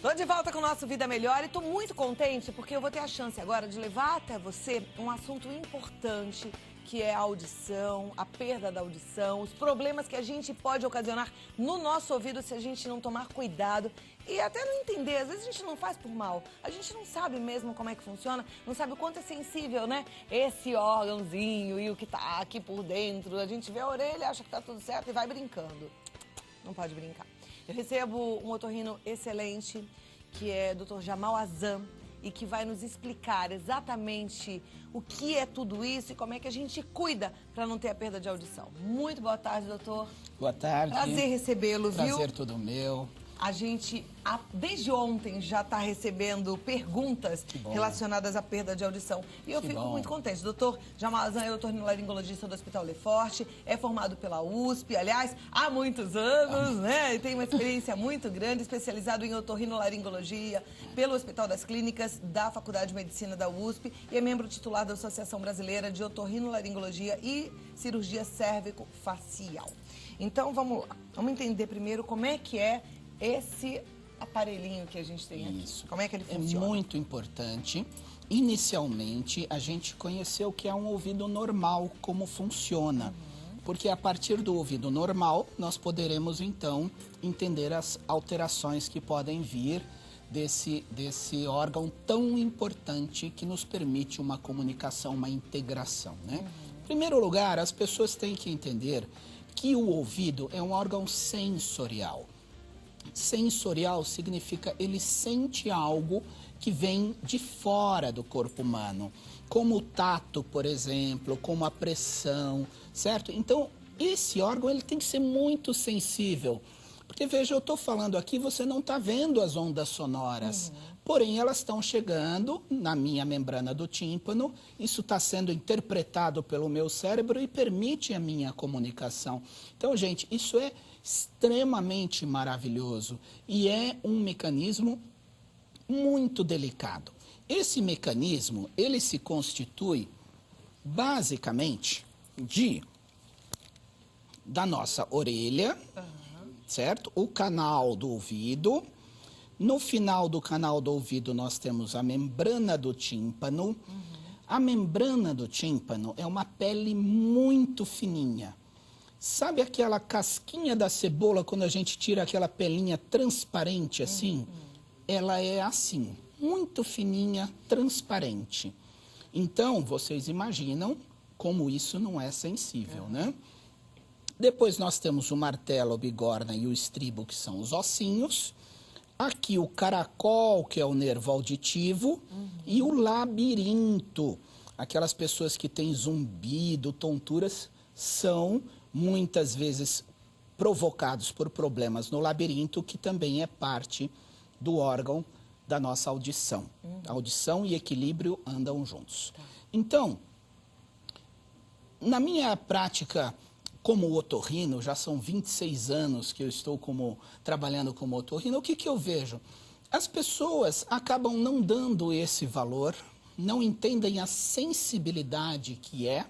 Tô de volta com o nosso Vida Melhor e tô muito contente porque eu vou ter a chance agora de levar até você um assunto importante, que é a audição, a perda da audição, os problemas que a gente pode ocasionar no nosso ouvido se a gente não tomar cuidado e até não entender. Às vezes a gente não faz por mal, a gente não sabe mesmo como é que funciona, não sabe o quanto é sensível, né? Esse órgãozinho e o que tá aqui por dentro. A gente vê a orelha, acha que tá tudo certo e vai brincando. Não pode brincar. Eu recebo um otorrino excelente, que é Dr. Jamal Azam, e que vai nos explicar exatamente o que é tudo isso e como é que a gente cuida para não ter a perda de audição. Muito boa tarde, doutor. Boa tarde. Prazer recebê-lo, viu? Prazer todo meu. A gente, desde ontem, já está recebendo perguntas relacionadas à perda de audição. E eu fico muito contente. Doutor Jamal Azam é otorrinolaringologista do Hospital Leforte, é formado pela USP, aliás, há muitos anos, né? E tem uma experiência muito grande, especializado em otorrinolaringologia pelo Hospital das Clínicas da Faculdade de Medicina da USP e é membro titular da Associação Brasileira de Otorrinolaringologia e Cirurgia Cérvico-Facial. Então, vamos lá. Vamos entender primeiro como é que é esse aparelhinho que a gente tem aqui. Isso. Como é que ele funciona? É muito importante. Inicialmente, a gente conheceu o que é um ouvido normal, como funciona. Porque a partir do ouvido normal, nós poderemos, então, entender as alterações que podem vir desse órgão tão importante que nos permite uma comunicação, uma integração, né? Em primeiro lugar, as pessoas têm que entender que o ouvido é um órgão sensorial. Sensorial significa ele sente algo que vem de fora do corpo humano, como o tato, por exemplo, como a pressão, certo? Então, esse órgão ele tem que ser muito sensível, porque veja, eu estou falando aqui, você não está vendo as ondas sonoras, porém elas estão chegando na minha membrana do tímpano, isso está sendo interpretado pelo meu cérebro e permite a minha comunicação. Então, gente, isso é extremamente maravilhoso e é um mecanismo muito delicado. Esse mecanismo, ele se constitui basicamente da nossa orelha, certo? O canal do ouvido. No final do canal do ouvido nós temos a membrana do tímpano. A membrana do tímpano é uma pele muito fininha. Sabe aquela casquinha da cebola quando a gente tira aquela pelinha transparente assim? Ela é assim, muito fininha, transparente. Então, vocês imaginam como isso não é sensível, né? Depois nós temos o martelo, a bigorna e o estribo, que são os ossinhos. Aqui o caracol, que é o nervo auditivo. E o labirinto. Aquelas pessoas que têm zumbido, tonturas, são muitas vezes provocados por problemas no labirinto, que também é parte do órgão da nossa audição. Audição e equilíbrio andam juntos. Então, na minha prática como otorrino, já são 26 anos que eu estou trabalhando como otorrino, o que eu vejo? As pessoas acabam não dando esse valor, não entendem a sensibilidade que é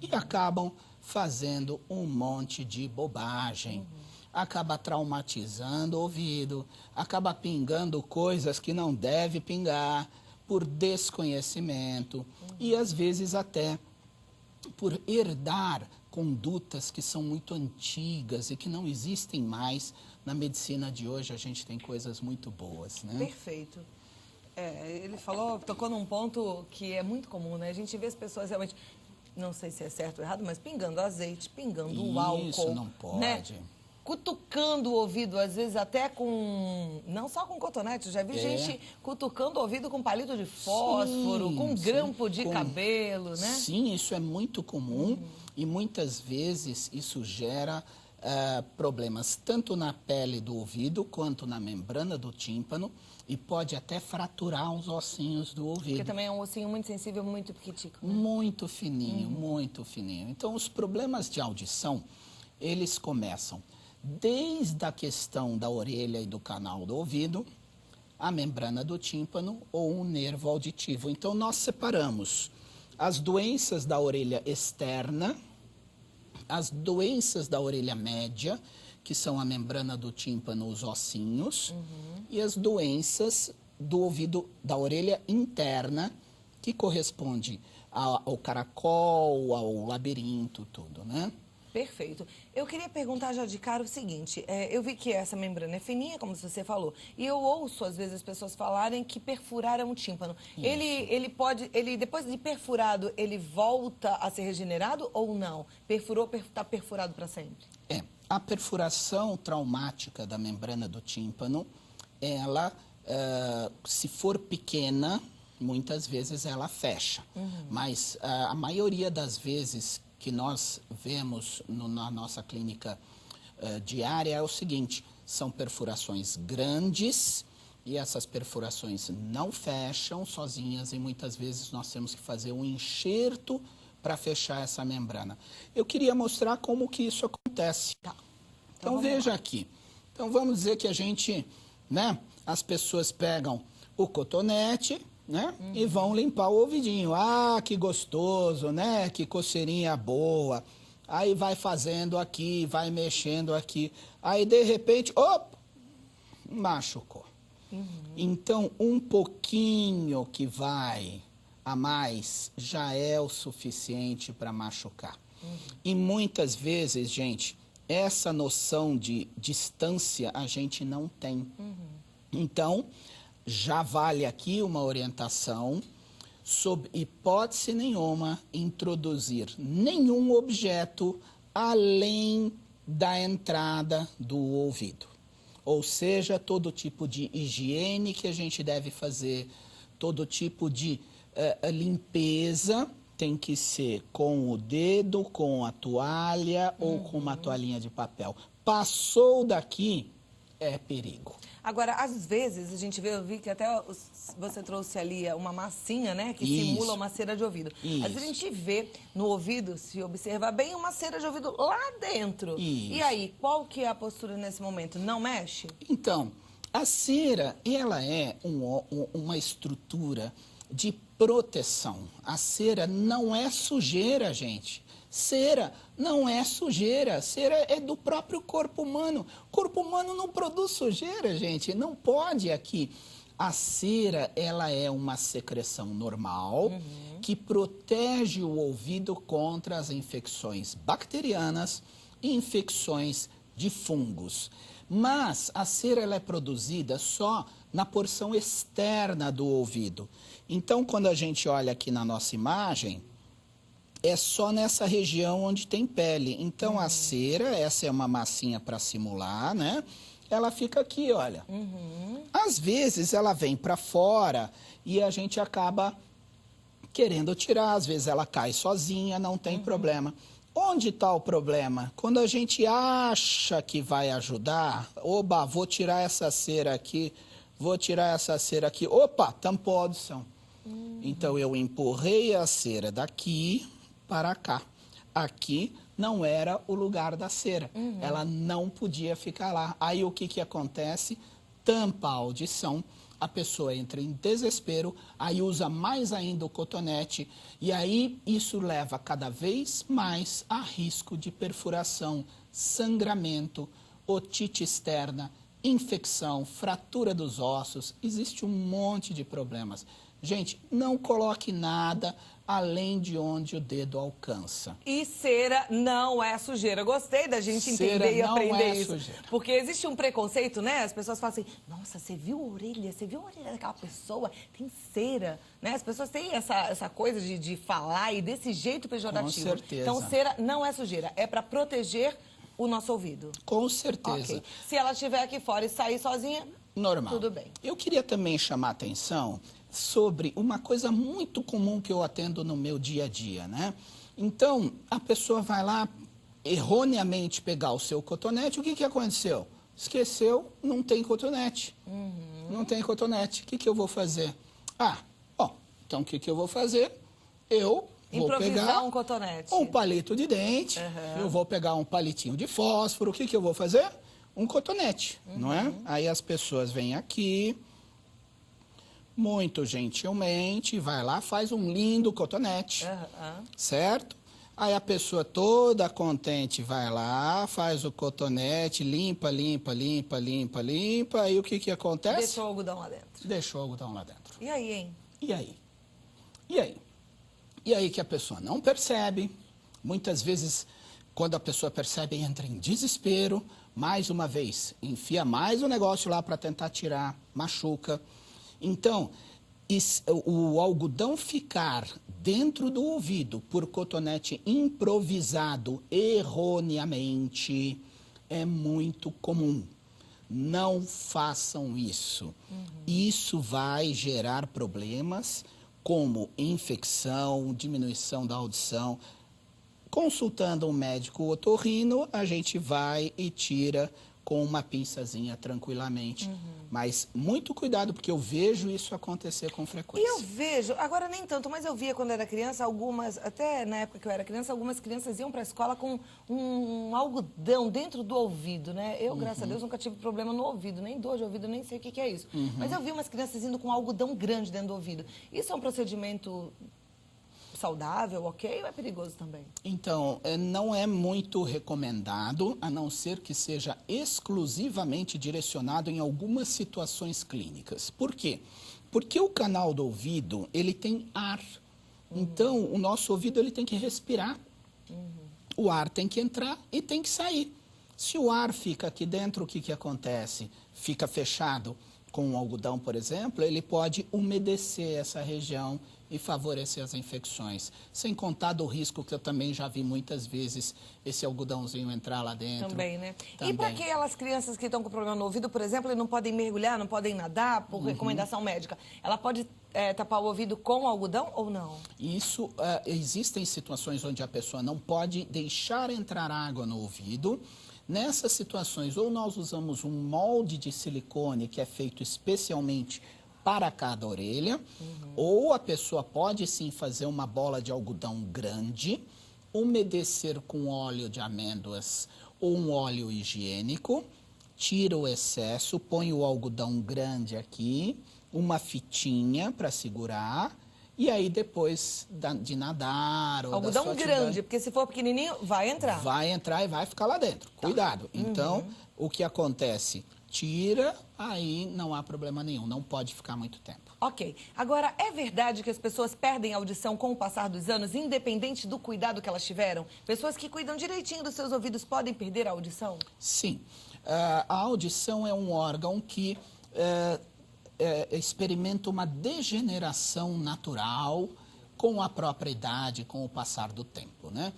e acabam fazendo um monte de bobagem. Acaba traumatizando o ouvido, acaba pingando coisas que não deve pingar por desconhecimento e às vezes até por herdar condutas que são muito antigas e que não existem mais. Na medicina de hoje a gente tem coisas muito boas, né? Perfeito. Ele tocou num ponto que é muito comum, né? A gente vê as pessoas realmente, não sei se é certo ou errado, mas pingando azeite, pingando o álcool. Isso não pode. Né? Cutucando o ouvido, às vezes até não só com cotonete, já vi gente cutucando o ouvido com palito de fósforo, com grampo de cabelo, né? Sim, isso é muito comum e muitas vezes isso gera problemas tanto na pele do ouvido quanto na membrana do tímpano e pode até fraturar os ossinhos do ouvido. Porque também é um ossinho muito sensível, muito pequitico. Né? Muito fininho, muito fininho. Então, os problemas de audição, eles começam desde a questão da orelha e do canal do ouvido, a membrana do tímpano ou um nervo auditivo. Então, nós separamos as doenças da orelha externa, as doenças da orelha média, que são a membrana do tímpano, os ossinhos, e as doenças do ouvido, da orelha interna, que corresponde ao caracol, ao labirinto, tudo, né? Perfeito. Eu queria perguntar já de cara o seguinte, eu vi que essa membrana é fininha, como você falou, e eu ouço às vezes as pessoas falarem que perfuraram o tímpano. Ele depois de perfurado, ele volta a ser regenerado ou não? Está perfurado para sempre? A perfuração traumática da membrana do tímpano, ela, se for pequena, muitas vezes ela fecha. Mas a maioria das vezes que nós vemos na nossa clínica diária é o seguinte, são perfurações grandes e essas perfurações não fecham sozinhas e muitas vezes nós temos que fazer um enxerto para fechar essa membrana. Eu queria mostrar como que isso acontece. Tá. Então veja aqui. Então vamos dizer que a gente, né, as pessoas pegam o cotonete, né? E vão limpar o ouvidinho. Ah, que gostoso, né? Que coceirinha boa. Aí vai fazendo aqui, vai mexendo aqui. Aí, de repente, opa, machucou. Então, um pouquinho que vai a mais já é o suficiente para machucar. E muitas vezes, gente, essa noção de distância a gente não tem. Então, já vale aqui uma orientação, sob hipótese nenhuma, introduzir nenhum objeto além da entrada do ouvido. Ou seja, todo tipo de higiene que a gente deve fazer, todo tipo de limpeza tem que ser com o dedo, com a toalha ou com uma toalhinha de papel. Passou daqui, é perigo. Agora, às vezes, a gente vê, eu vi que até você trouxe ali uma massinha, né? Que Isso. simula uma cera de ouvido. Isso. Às vezes a gente vê no ouvido, se observar bem, uma cera de ouvido lá dentro. Isso. E aí, qual que é a postura nesse momento? Não mexe? Então, a cera, ela é uma estrutura de proteção. A cera não é sujeira, gente. Cera não é sujeira, cera é do próprio corpo humano. O corpo humano não produz sujeira, gente, não pode aqui. A cera, ela é uma secreção normal que protege o ouvido contra as infecções bacterianas e infecções de fungos. Mas a cera ela é produzida só na porção externa do ouvido. Então, quando a gente olha aqui na nossa imagem, é só nessa região onde tem pele. Então, a cera, essa é uma massinha para simular, né? Ela fica aqui, olha. Às vezes, ela vem para fora e a gente acaba querendo tirar. Às vezes, ela cai sozinha, não tem problema. Onde está o problema? Quando a gente acha que vai ajudar, oba, vou tirar essa cera aqui, vou tirar essa cera aqui. Opa, tampou a audição. Então, eu empurrei a cera daqui para cá. Aqui não era o lugar da cera. Ela não podia ficar lá. Aí o que acontece? Tampa a audição, a pessoa entra em desespero, aí usa mais ainda o cotonete e aí isso leva cada vez mais a risco de perfuração, sangramento, otite externa, infecção, fratura dos ossos. Existe um monte de problemas. Gente, não coloque nada além de onde o dedo alcança. E cera não é sujeira. Gostei da gente Cera entender e não aprender é isso. sujeira. Porque existe um preconceito, né? As pessoas falam assim, nossa, você viu a orelha? Você viu a orelha daquela pessoa? Tem cera, né? As pessoas têm essa coisa de falar e desse jeito pejorativo. Com certeza. Então, cera não é sujeira. É para proteger o nosso ouvido. Com certeza. Okay. Se ela estiver aqui fora e sair sozinha, normal. Tudo bem. Eu queria também chamar a atenção sobre uma coisa muito comum que eu atendo no meu dia a dia, né? Então, a pessoa vai lá erroneamente pegar o seu cotonete, o que aconteceu? Esqueceu, não tem cotonete. Não tem cotonete. O que eu vou fazer? Então o que eu vou fazer? Eu vou pegar um cotonete. um palito de dente, eu vou pegar um palitinho de fósforo, o que eu vou fazer? Um cotonete, não é? Aí as pessoas vêm aqui, muito gentilmente, vai lá, faz um lindo cotonete, certo? Aí a pessoa toda contente vai lá, faz o cotonete, limpa, limpa, limpa, limpa, limpa. Aí o que acontece? Deixou o algodão lá dentro. Deixou o algodão lá dentro. E aí, hein? E aí? E aí? E aí que a pessoa não percebe. Muitas vezes, quando a pessoa percebe, entra em desespero. Mais uma vez, enfia mais o negócio lá para tentar tirar, machuca. Então, o algodão ficar dentro do ouvido por cotonete improvisado erroneamente é muito comum. Não façam isso. Isso vai gerar problemas como infecção, diminuição da audição. Consultando um médico otorrino, a gente vai e tira com uma pinçazinha tranquilamente. Mas muito cuidado, porque eu vejo isso acontecer com frequência. E eu vejo, agora nem tanto, mas eu via quando era criança, algumas, até na época que eu era criança, algumas crianças iam para a escola com um algodão dentro do ouvido, né? Eu, graças a Deus, nunca tive problema no ouvido, nem dor de ouvido, nem sei o que é isso. Mas eu vi umas crianças indo com algodão grande dentro do ouvido. Isso é um procedimento saudável, ok? Ou é perigoso também? Então, não é muito recomendado, a não ser que seja exclusivamente direcionado em algumas situações clínicas. Por quê? Porque o canal do ouvido, ele tem ar. Então, o nosso ouvido, ele tem que respirar. O ar tem que entrar e tem que sair. Se o ar fica aqui dentro, o que acontece? Fica fechado com o algodão, por exemplo, ele pode umedecer essa região e favorecer as infecções. Sem contar do risco que eu também já vi muitas vezes, esse algodãozinho entrar lá dentro. Também, né? Também. E para aquelas crianças que estão com problema no ouvido, por exemplo, e não podem mergulhar, não podem nadar, por recomendação médica, ela pode tapar o ouvido com algodão ou não? Isso, existem situações onde a pessoa não pode deixar entrar água no ouvido. Nessas situações, ou nós usamos um molde de silicone que é feito especialmente para cada orelha, ou a pessoa pode sim fazer uma bola de algodão grande, umedecer com óleo de amêndoas ou um óleo higiênico, tira o excesso, põe o algodão grande aqui, uma fitinha para segurar, e aí depois de nadar ou Algodão da sua grande, atividade, porque se for pequenininho, vai entrar. vai entrar e vai ficar lá dentro. Cuidado. Então, o que acontece? Tira, aí não há problema nenhum, não pode ficar muito tempo. Ok. Agora, é verdade que as pessoas perdem a audição com o passar dos anos, independente do cuidado que elas tiveram? Pessoas que cuidam direitinho dos seus ouvidos podem perder a audição? Sim. A audição é um órgão que experimenta uma degeneração natural com a própria idade, com o passar do tempo, né?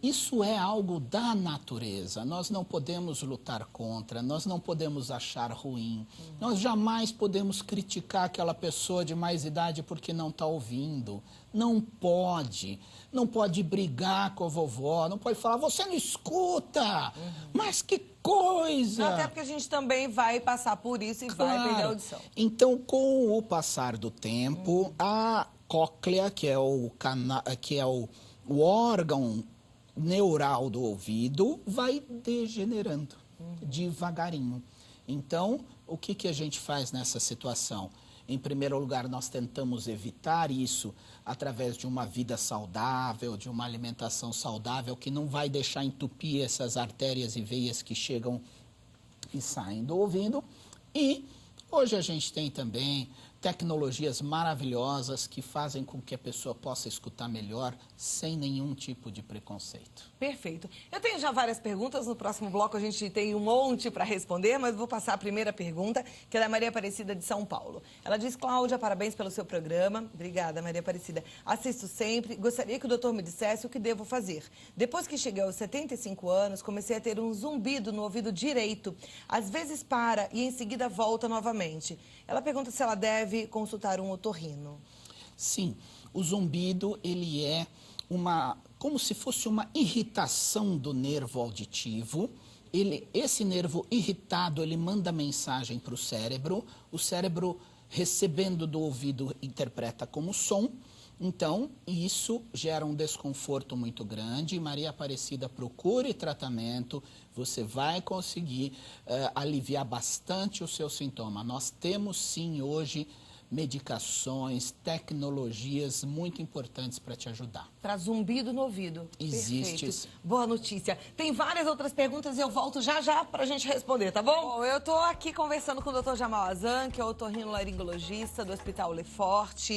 Isso é algo da natureza, nós não podemos lutar contra, nós não podemos achar ruim, nós jamais podemos criticar aquela pessoa de mais idade porque não está ouvindo, não pode brigar com a vovó, não pode falar, você não escuta, mas que coisa! Até porque a gente também vai passar por isso e vai perder a audição. Então, com o passar do tempo, a cóclea, que é o órgão neural do ouvido, vai degenerando devagarinho. Então, o que a gente faz nessa situação? Em primeiro lugar, nós tentamos evitar isso através de uma vida saudável, de uma alimentação saudável, que não vai deixar entupir essas artérias e veias que chegam e saem do ouvido. E hoje a gente tem também tecnologias maravilhosas que fazem com que a pessoa possa escutar melhor sem nenhum tipo de preconceito. Perfeito. Eu tenho já várias perguntas, no próximo bloco a gente tem um monte para responder, mas vou passar a primeira pergunta, que é da Maria Aparecida de São Paulo. Ela diz, Cláudia, parabéns pelo seu programa. Obrigada, Maria Aparecida. Assisto sempre, gostaria que o doutor me dissesse o que devo fazer. Depois que cheguei aos 75 anos, comecei a ter um zumbido no ouvido direito. Às vezes para e em seguida volta novamente. Ela pergunta se ela deve consultar um otorrino. Sim, o zumbido, ele é como se fosse uma irritação do nervo auditivo. Esse nervo irritado, ele manda mensagem para o cérebro recebendo do ouvido interpreta como som. Então, isso gera um desconforto muito grande. Maria Aparecida, procure tratamento, você vai conseguir aliviar bastante o seu sintoma. Nós temos sim hoje medicações, tecnologias muito importantes para te ajudar. Para zumbido no ouvido. Existe. Perfeito. Boa notícia. Tem várias outras perguntas e eu volto já já para a gente responder, tá bom? Bom, eu tô aqui conversando com o Dr. Jamal Azan, que é otorrinolaringologista do Hospital Lefort.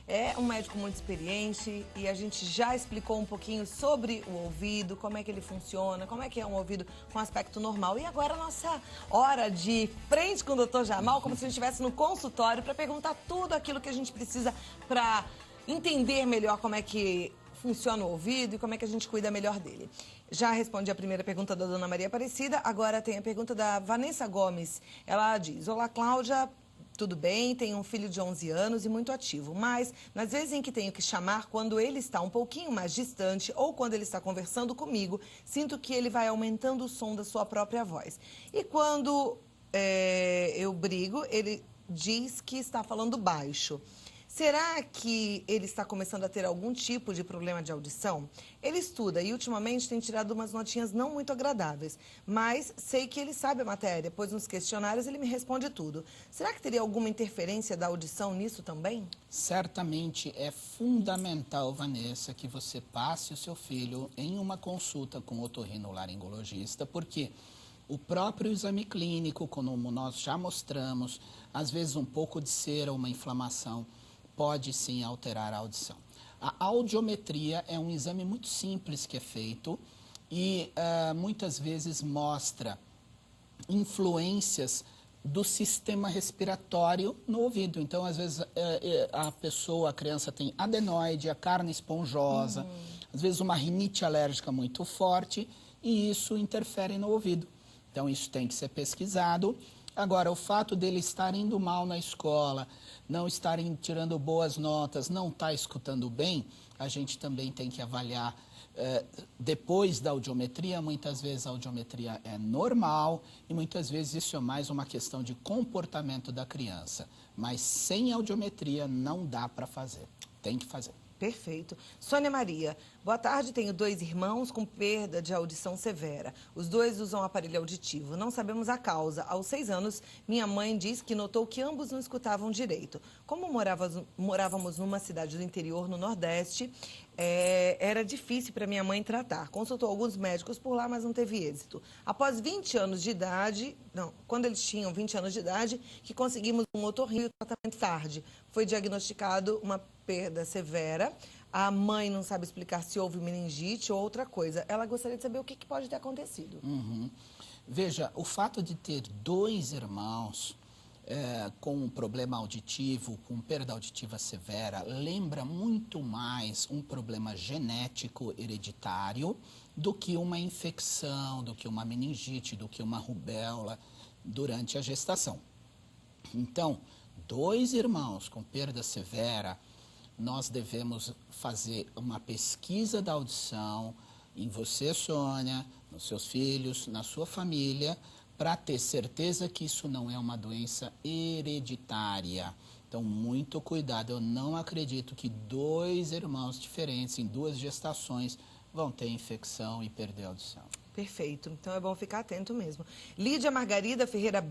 É um médico muito experiente e a gente já explicou um pouquinho sobre o ouvido, como é que ele funciona, como é que é um ouvido com aspecto normal. E agora a nossa hora de frente com o Dr. Jamal, como se a gente estivesse no consultório, para perguntar tudo aquilo que a gente precisa para entender melhor como é que funciona o ouvido e como é que a gente cuida melhor dele. Já respondi a primeira pergunta da Dona Maria Aparecida, agora tem a pergunta da Vanessa Gomes. Ela diz: olá, Cláudia, tudo bem? Tenho um filho de 11 anos e muito ativo, mas nas vezes em que tenho que chamar, quando ele está um pouquinho mais distante ou quando ele está conversando comigo, sinto que ele vai aumentando o som da sua própria voz. E quando eu brigo, ele diz que está falando baixo. Será que ele está começando a ter algum tipo de problema de audição? Ele estuda e ultimamente tem tirado umas notinhas não muito agradáveis, mas sei que ele sabe a matéria, pois nos questionários ele me responde tudo. Será que teria alguma interferência da audição nisso também? Certamente é fundamental, Vanessa, que você passe o seu filho em uma consulta com o otorrinolaringologista, porque o próprio exame clínico, como nós já mostramos, às vezes um pouco de cera, uma inflamação, pode sim alterar a audição. A audiometria é um exame muito simples que é feito e muitas vezes mostra influências do sistema respiratório no ouvido. Então, às vezes, a criança tem adenoide, a carne esponjosa, às vezes uma rinite alérgica muito forte e isso interfere no ouvido. Então, isso tem que ser pesquisado. Agora, o fato dele estar indo mal na escola, não estar tirando boas notas, não estar escutando bem, a gente também tem que avaliar. Depois da audiometria, muitas vezes a audiometria é normal e muitas vezes isso é mais uma questão de comportamento da criança. Mas sem audiometria não dá para fazer, tem que fazer. Perfeito. Sônia Maria, boa tarde. Tenho 2 irmãos com perda de audição severa. Os 2 usam aparelho auditivo. Não sabemos a causa. Aos 6 anos, minha mãe diz que notou que ambos não escutavam direito. Como morávamos numa cidade do interior, no Nordeste, era difícil para minha mãe tratar. Consultou alguns médicos por lá, mas não teve êxito. Após 20 anos de idade, quando eles tinham 20 anos de idade, que conseguimos um otorrino e tratamento tarde. Foi diagnosticado uma perda severa. A mãe não sabe explicar se houve meningite ou outra coisa. Ela gostaria de saber o que pode ter acontecido. Veja, o fato de ter 2 irmãos com um problema auditivo, com perda auditiva severa, lembra muito mais um problema genético hereditário do que uma infecção, do que uma meningite, do que uma rubéola durante a gestação. Então, 2 irmãos com perda severa, nós devemos fazer uma pesquisa da audição em você, Sônia, nos seus filhos, na sua família, para ter certeza que isso não é uma doença hereditária. Então, muito cuidado. Eu não acredito que 2 irmãos diferentes em 2 gestações vão ter infecção e perder a audição. Perfeito. Então é bom ficar atento mesmo. Lídia Margarida Ferreira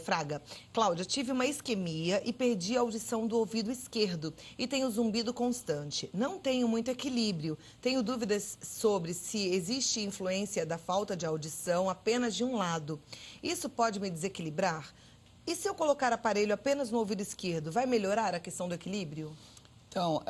Fraga. Cláudia, tive uma isquemia e perdi a audição do ouvido esquerdo e tenho zumbido constante. Não tenho muito equilíbrio. Tenho dúvidas sobre se existe influência da falta de audição apenas de um lado. Isso pode me desequilibrar? E se eu colocar aparelho apenas no ouvido esquerdo, vai melhorar a questão do equilíbrio? Então,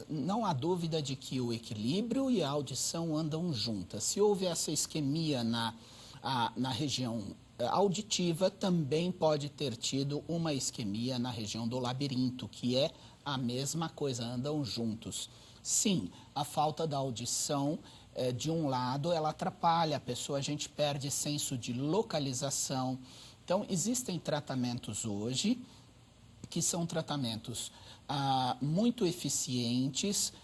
não há dúvida de que o equilíbrio e a audição andam juntas. Se houve essa isquemia na região auditiva, também pode ter tido uma isquemia na região do labirinto, que é a mesma coisa, andam juntos. Sim, a falta da audição de um lado, ela atrapalha a pessoa, a gente perde senso de localização. Então, existem tratamentos hoje que são tratamentos muito eficientes,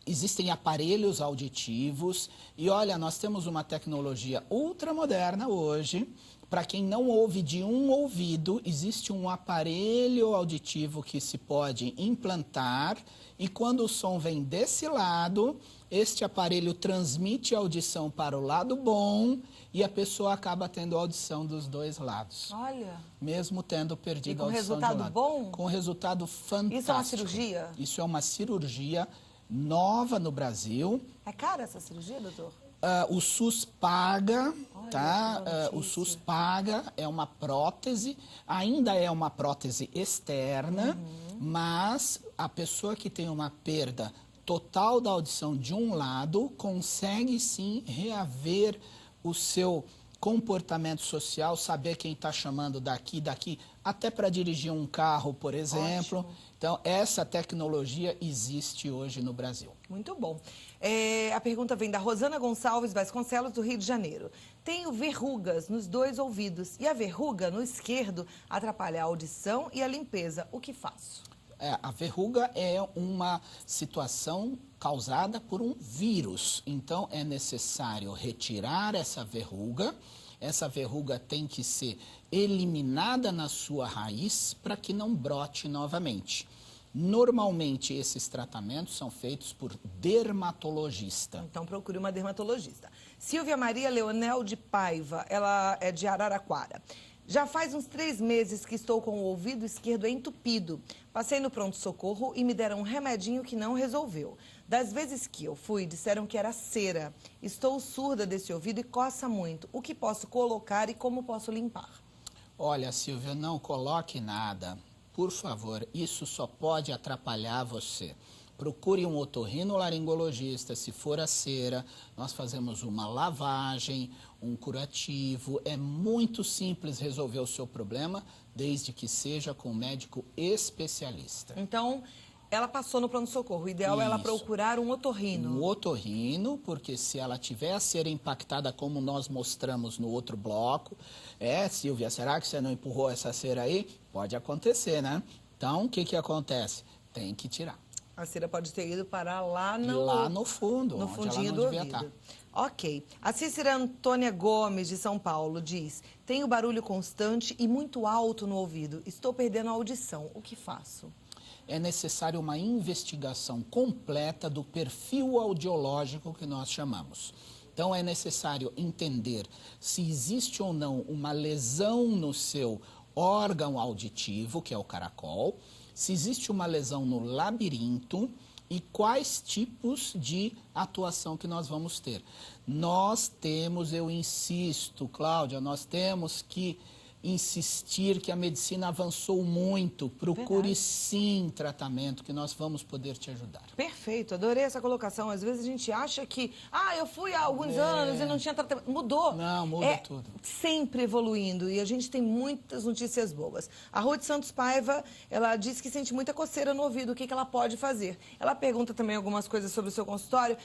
existem aparelhos auditivos e olha, nós temos uma tecnologia ultramoderna hoje. Para quem não ouve de um ouvido, existe um aparelho auditivo que se pode implantar e quando o som vem desse lado, este aparelho transmite a audição para o lado bom e a pessoa acaba tendo audição dos 2 lados. Olha. Mesmo tendo perdido a audição de um lado. Com resultado bom? Com resultado fantástico. Isso é uma cirurgia? Isso é uma cirurgia nova no Brasil. É cara essa cirurgia, doutor? O SUS paga, Olha, tá? que O SUS paga, é uma prótese, ainda é uma prótese externa, mas a pessoa que tem uma perda total da audição de um lado consegue sim reaver o seu comportamento social, saber quem está chamando daqui, até para dirigir um carro, por exemplo. Ótimo. Então, essa tecnologia existe hoje no Brasil. Muito bom. A pergunta vem da Rosana Gonçalves Vasconcelos, do Rio de Janeiro. Tenho verrugas nos 2 ouvidos e a verruga no esquerdo atrapalha a audição e a limpeza. O que faço? A verruga é uma situação causada por um vírus. Então, é necessário retirar essa verruga. Essa verruga tem que ser eliminada na sua raiz para que não brote novamente. Normalmente, esses tratamentos são feitos por dermatologista. Então, procure uma dermatologista. Silvia Maria Leonel de Paiva, ela é de Araraquara. Já faz uns 3 meses que estou com o ouvido esquerdo entupido. Passei no pronto-socorro e me deram um remedinho que não resolveu. Das vezes que eu fui, disseram que era cera. Estou surda desse ouvido e coça muito. O que posso colocar e como posso limpar? Olha, Silvia, não coloque nada. Por favor, isso só pode atrapalhar você. Procure um otorrinolaringologista, se for a cera, nós fazemos uma lavagem, um curativo. É muito simples resolver o seu problema, desde que seja com um médico especialista. Então, ela passou no pronto-socorro. O ideal é ela procurar um otorrino. Um otorrino, porque se ela tiver a cera impactada, como nós mostramos no outro bloco, Silvia, será que você não empurrou essa cera aí? Pode acontecer, né? Então, o que acontece? Tem que tirar. A cera pode ter ido parar lá no fundo, no onde fundinho ela do não devia ouvido. estar. Ok. A Cícera Antônia Gomes, de São Paulo, diz: tenho barulho constante e muito alto no ouvido. Estou perdendo a audição. O que faço? É necessário uma investigação completa do perfil audiológico que nós chamamos. Então, é necessário entender se existe ou não uma lesão no seu órgão auditivo, que é o caracol, se existe uma lesão no labirinto e quais tipos de atuação que nós vamos ter. Nós temos, eu insisto, Cláudia, nós temos que insistir que a medicina avançou muito. Procure sim tratamento, que nós vamos poder te ajudar. Perfeito, adorei essa colocação. Às vezes a gente acha que, eu fui há alguns anos e não tinha tratamento. Mudou. Não, muda tudo. Sempre evoluindo e a gente tem muitas notícias boas. A Ruth Santos Paiva, ela diz que sente muita coceira no ouvido. O que ela pode fazer? Ela pergunta também algumas coisas sobre o seu consultório.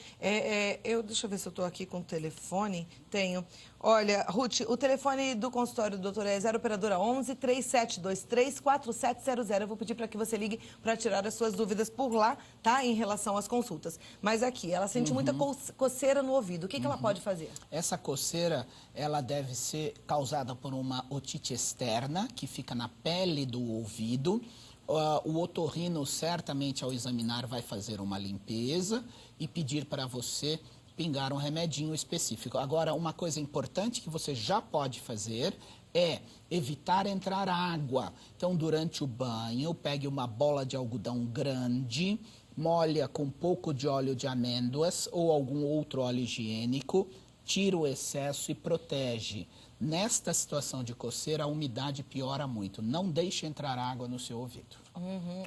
Deixa eu ver se eu estou aqui com o telefone. Tenho. Olha, Ruth, o telefone do consultório do doutor é 0 operadora 11 3723 4700. Eu vou pedir para que você ligue para tirar as suas dúvidas por lá, tá? Em relação às consultas. Mas aqui, ela sente muita coceira no ouvido. O que ela pode fazer? Essa coceira, ela deve ser causada por uma otite externa, que fica na pele do ouvido. O otorrino, certamente, ao examinar, vai fazer uma limpeza e pedir para você pingar um remedinho específico. Agora, uma coisa importante que você já pode fazer é evitar entrar água. Então, durante o banho, pegue uma bola de algodão grande, molha com um pouco de óleo de amêndoas ou algum outro óleo higiênico, tira o excesso e protege. Nesta situação de coceira, a umidade piora muito. Não deixe entrar água no seu ouvido.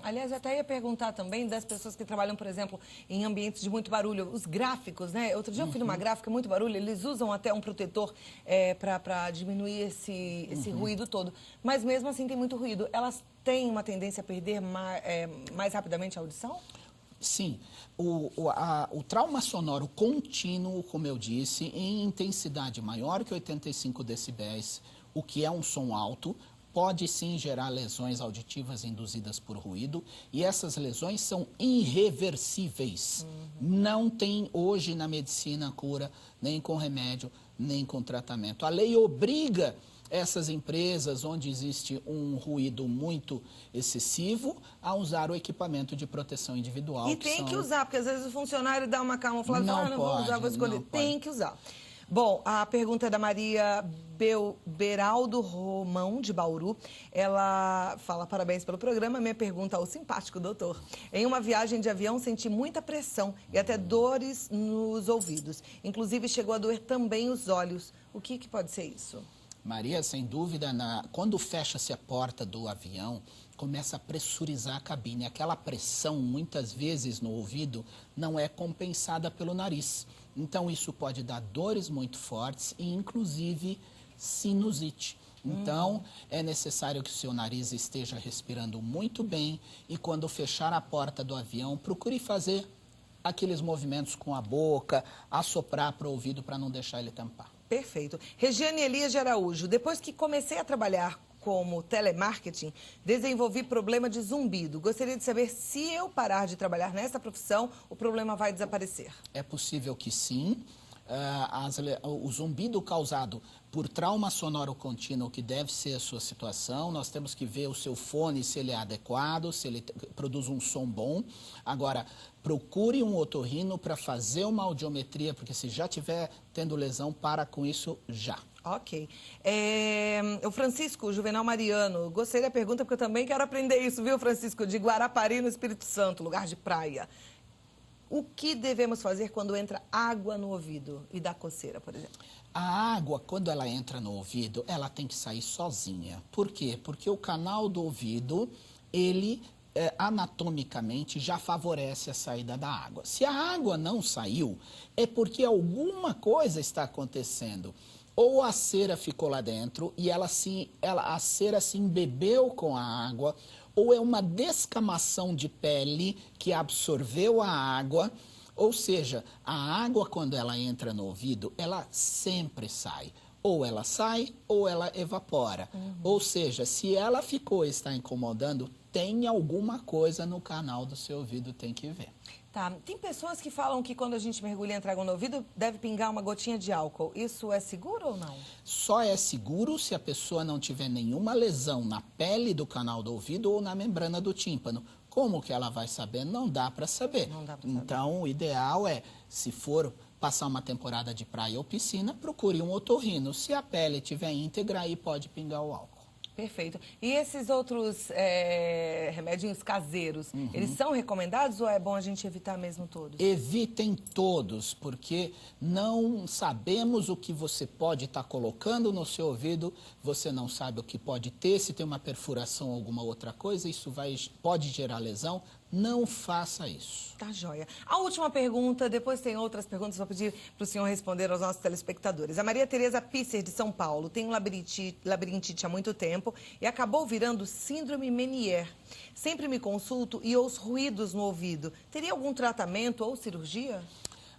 Aliás, eu até ia perguntar também das pessoas que trabalham, por exemplo, em ambientes de muito barulho. Os gráficos, né? Outro dia eu fui numa gráfica, muito barulho, eles usam até um protetor para diminuir esse ruído todo. Mas mesmo assim tem muito ruído. Elas têm uma tendência a perder mais rapidamente a audição? Sim, o trauma sonoro contínuo, como eu disse, em intensidade maior que 85 decibéis, o que é um som alto, pode sim gerar lesões auditivas induzidas por ruído, e essas lesões são irreversíveis. Não tem hoje na medicina cura, nem com remédio, nem com tratamento. A lei obriga essas empresas onde existe um ruído muito excessivo a usar o equipamento de proteção individual. E tem que usar, porque às vezes o funcionário dá uma camuflada e fala, não vou usar, vou escolher. Tem que usar. Bom, a pergunta é da Maria Beraldo Romão, de Bauru. Ela fala: parabéns pelo programa. Minha pergunta ao simpático doutor. Em uma viagem de avião, senti muita pressão e até dores nos ouvidos. Inclusive, chegou a doer também os olhos. O que pode ser isso? Maria, sem dúvida, quando fecha-se a porta do avião, começa a pressurizar a cabine. Aquela pressão, muitas vezes, no ouvido, não é compensada pelo nariz. Então, isso pode dar dores muito fortes e, inclusive, sinusite. Então, é necessário que o seu nariz esteja respirando muito bem e, quando fechar a porta do avião, procure fazer aqueles movimentos com a boca, assoprar para o ouvido para não deixar ele tampar. Perfeito. Regiane Elias de Araújo: depois que comecei a trabalhar como telemarketing, desenvolvi problema de zumbido. Gostaria de saber se eu parar de trabalhar nessa profissão, o problema vai desaparecer. É possível que sim. O zumbido causado por trauma sonoro contínuo, que deve ser a sua situação, nós temos que ver o seu fone, se ele é adequado, se ele produz um som bom. Agora, procure um otorrino para fazer uma audiometria, porque se já estiver tendo lesão, para com isso já. Ok. O Francisco Juvenal Mariano: gostei da pergunta porque eu também quero aprender isso, viu, Francisco? De Guarapari, no Espírito Santo, lugar de praia. O que devemos fazer quando entra água no ouvido e dá coceira, por exemplo? A água, quando ela entra no ouvido, ela tem que sair sozinha. Por quê? Porque o canal do ouvido, ele anatomicamente já favorece a saída da água. Se a água não saiu, é porque alguma coisa está acontecendo. Ou a cera ficou lá dentro e a cera se embebeu com a água, ou é uma descamação de pele que absorveu a água. Ou seja, a água, quando ela entra no ouvido, ela sempre sai. Ou ela sai, ou ela evapora. Ou seja, se ela ficou e está incomodando, tem alguma coisa no canal do seu ouvido, tem que ver. Tá. Tem pessoas que falam que quando a gente mergulha e entra água no ouvido, deve pingar uma gotinha de álcool. Isso é seguro ou não? Só é seguro se a pessoa não tiver nenhuma lesão na pele do canal do ouvido ou na membrana do tímpano. Como que ela vai saber? Não dá para saber. Não dá pra saber. Então, o ideal é, se for passar uma temporada de praia ou piscina, procure um otorrino. Se a pele estiver íntegra, aí pode pingar o álcool. Perfeito. E esses outros remedinhos caseiros, eles são recomendados ou é bom a gente evitar mesmo todos? Evitem todos, porque não sabemos o que você pode estar colocando no seu ouvido, você não sabe o que pode ter, se tem uma perfuração ou alguma outra coisa, isso pode gerar lesão. Não faça isso. Tá joia. A última pergunta, depois tem outras perguntas, vou pedir para o senhor responder aos nossos telespectadores. A Maria Tereza Pisser, de São Paulo, tem labirintite há muito tempo e acabou virando síndrome Meniere. Sempre me consulto e ouço ruídos no ouvido. Teria algum tratamento ou cirurgia?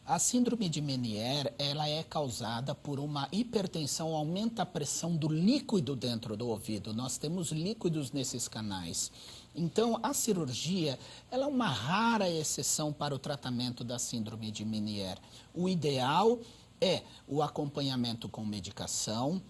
A síndrome de Meniere, ela é causada por uma hipertensão, aumenta a pressão do líquido dentro do ouvido. Nós temos líquidos nesses canais. Então, a cirurgia, ela é uma rara exceção para o tratamento da síndrome de Meniere. O ideal é o acompanhamento com medicação,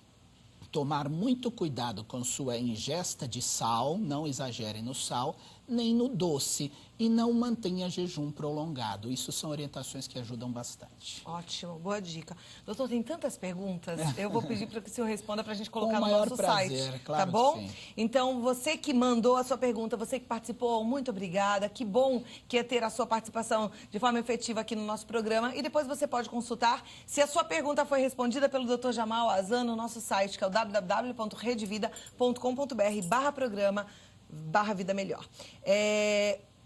tomar muito cuidado com sua ingesta de sal, não exagere no sal, nem no doce, e não mantenha jejum prolongado. Isso são orientações que ajudam bastante. Ótimo, boa dica. Doutor, tem tantas perguntas, eu vou pedir para que o senhor responda para a gente colocar no maior nosso prazer, site, claro, tá bom? sim. Então, você que mandou a sua pergunta, você que participou, muito obrigada. Que bom que é ter a sua participação de forma efetiva aqui no nosso programa. E depois você pode consultar se a sua pergunta foi respondida pelo Dr. Jamal Azan no nosso site, que é o www.redevida.com.br/programa/Vida Melhor.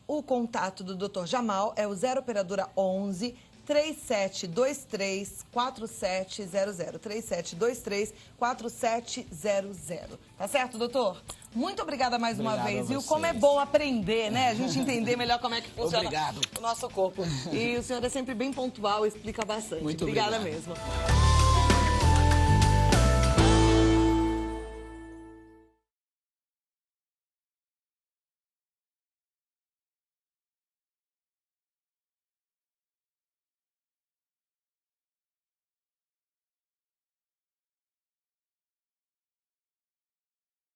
O contato do Dr. Jamal é o 0 operadora 11 3723-4700. 3723-4700. Tá certo, doutor? Muito obrigada mais uma vez, viu? Como é bom aprender, né? A gente entender melhor como é que funciona o nosso corpo. E o senhor é sempre bem pontual, explica bastante. Muito obrigada obrigado mesmo.